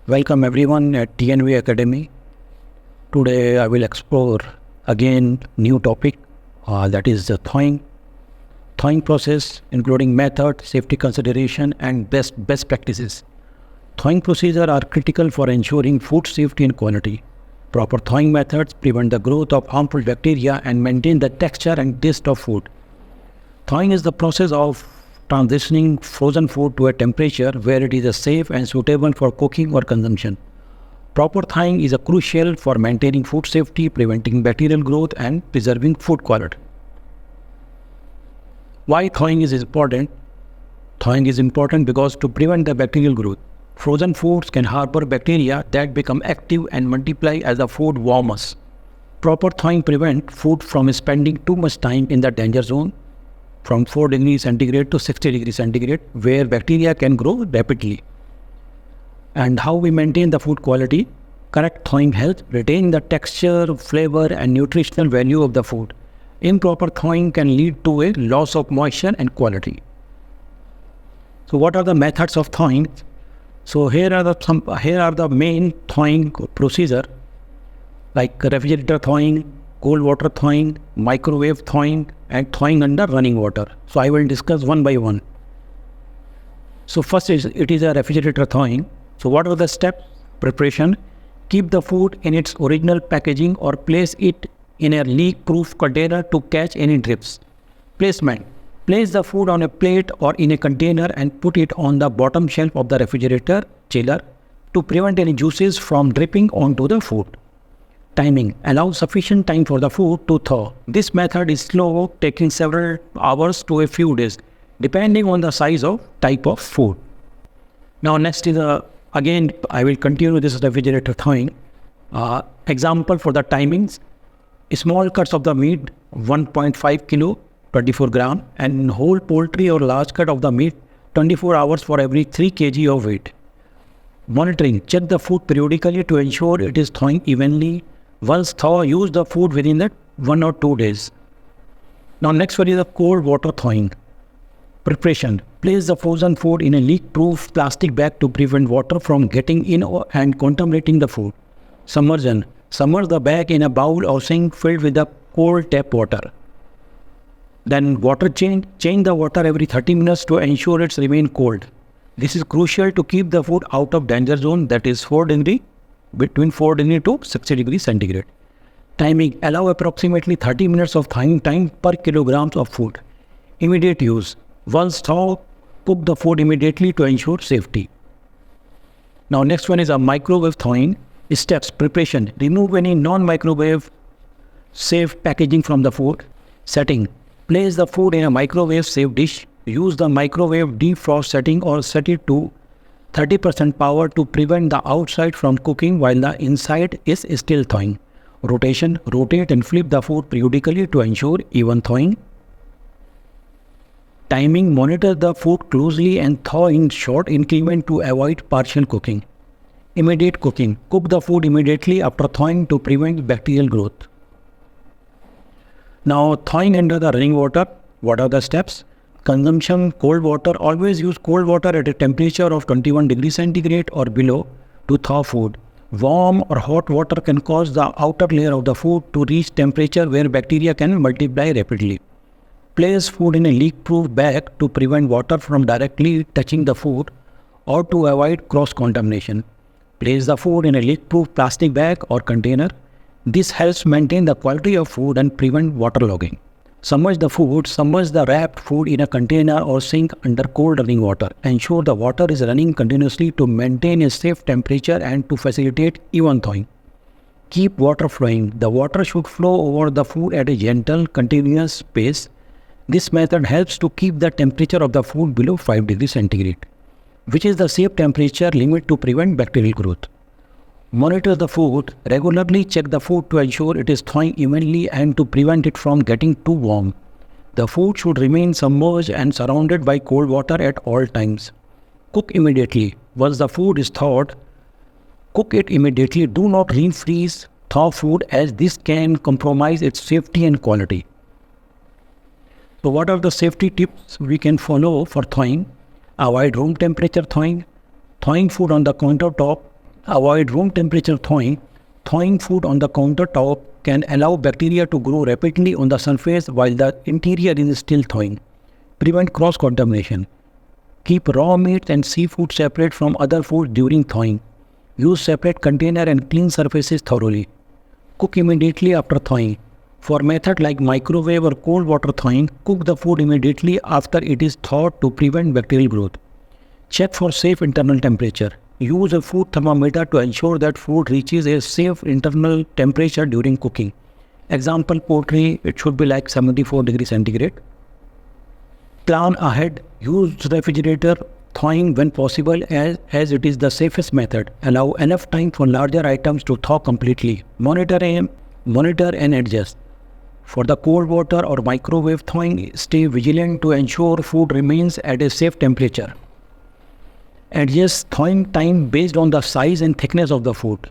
Welcome everyone at TNV Academy. Today I will explore again new topic that is the thawing process, including method, safety consideration and best practices. Thawing procedures are critical for ensuring food safety and quality. Proper thawing methods prevent the growth of harmful bacteria and maintain the texture and taste of food. Thawing is the process of transitioning frozen food to a temperature where it is safe and suitable for cooking or consumption. Proper thawing is crucial for maintaining food safety, preventing bacterial growth and preserving food quality. Why thawing is important? Thawing is important because to prevent the bacterial growth. Frozen foods can harbor bacteria that become active and multiply as the food warms. Proper thawing prevents food from spending too much time in the danger zone from 4 degrees centigrade to 60 degrees centigrade, where bacteria can grow rapidly. And how we maintain the food quality? Correct thawing helps retain the texture, flavor and nutritional value of the food. Improper thawing can lead to a loss of moisture and quality. So what are the methods of thawing? So here are the main thawing procedure, like refrigerator thawing, cold water thawing, microwave thawing and thawing under running water. So I will discuss one by one. So first it is a refrigerator thawing. So what are the steps? Preparation. Keep the food in its original packaging or place it in a leak-proof container to catch any drips. Placement. Place the food on a plate or in a container and put it on the bottom shelf of the refrigerator chiller to prevent any juices from dripping onto the food. Timing. Allow sufficient time for the food to thaw. This method is slow, taking several hours to a few days, depending on the size of type of food. Now next is again I will continue this refrigerator thawing. Example for the timings. Small cuts of the meat 1.5 kilo 24 gram and whole poultry or large cut of the meat 24 hours for every 3 kg of weight. Monitoring. Check the food periodically to ensure it is thawing evenly. Once thaw, use the food within that 1 or 2 days. Now next one is the cold water thawing. Preparation. Place the frozen food in a leak-proof plastic bag to prevent water from getting in and contaminating the food. Submersion. Submerge the bag in a bowl or sink filled with the cold tap water. Then water change. Change the water every 30 minutes to ensure it remains cold. This is crucial to keep the food out of danger zone, that is between 4 degree to 60 degrees centigrade. Timing. Allow approximately 30 minutes of thawing time per kilograms of food. Immediate use. Once thaw, cook the food immediately to ensure safety. Now next one is a microwave thawing. Steps. Preparation. Remove any non-microwave safe packaging from the food. Setting. Place the food in a microwave safe dish. Use the microwave defrost setting or set it to 30% power to prevent the outside from cooking while the inside is still thawing. Rotation. Rotate and flip the food periodically to ensure even thawing. Timing. Monitor the food closely and thaw in short increment to avoid partial cooking. Immediate cooking. Cook the food immediately after thawing to prevent bacterial growth. Now thawing under the running water. What are the steps? Consumption. Cold water. Always use cold water at a temperature of 21 degrees centigrade or below to thaw food. Warm or hot water can cause the outer layer of the food to reach temperature where bacteria can multiply rapidly. Place food in a leak-proof bag to prevent water from directly touching the food or to avoid cross-contamination. Place the food in a leak-proof plastic bag or container. This helps maintain the quality of food and prevent waterlogging. Submerge the food. Submerge the wrapped food in a container or sink under cold running water. Ensure the water is running continuously to maintain a safe temperature and to facilitate even thawing. Keep water flowing. The water should flow over the food at a gentle, continuous pace. This method helps to keep the temperature of the food below 5 degrees centigrade, which is the safe temperature limit to prevent bacterial growth. Monitor the food. Regularly check the food to ensure it is thawing evenly and to prevent it from getting too warm. The food should remain submerged and surrounded by cold water at all times. Cook immediately. Once the food is thawed, cook it immediately. Do not refreeze thaw food as this can compromise its safety and quality. So what are the safety tips we can follow for thawing? Avoid room temperature thawing. Thawing food on the countertop Avoid room temperature thawing. Thawing food on the countertop can allow bacteria to grow rapidly on the surface while the interior is still thawing. Prevent cross-contamination. Keep raw meat and seafood separate from other foods during thawing. Use separate container and clean surfaces thoroughly. Cook immediately after thawing. For methods like microwave or cold water thawing, cook the food immediately after it is thawed to prevent bacterial growth. Check for safe internal temperature. Use a food thermometer to ensure that food reaches a safe internal temperature during cooking. Example, poultry, it should be like 74 degrees centigrade. Plan ahead. Use refrigerator thawing when possible as it is the safest method. Allow enough time for larger items to thaw completely. Monitor and adjust. For the cold water or microwave thawing, stay vigilant to ensure food remains at a safe temperature. Adjust thawing time based on the size and thickness of the food.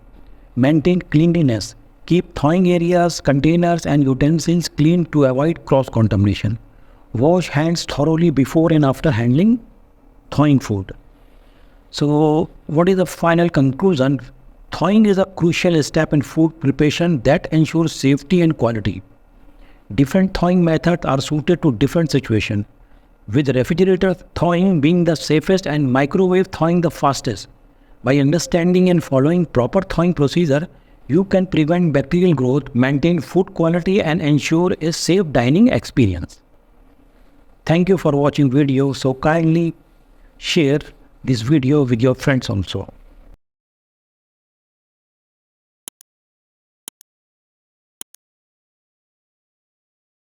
Maintain cleanliness. Keep thawing areas, containers and utensils clean to avoid cross-contamination. Wash hands thoroughly before and after handling thawing food. So, what is the final conclusion? Thawing is a crucial step in food preparation that ensures safety and quality. Different thawing methods are suited to different situations, with refrigerator thawing being the safest and microwave thawing the fastest. By understanding and following proper thawing procedure, you can prevent bacterial growth, maintain food quality and ensure a safe dining experience. Thank you for watching video. So kindly share this video with your friends also.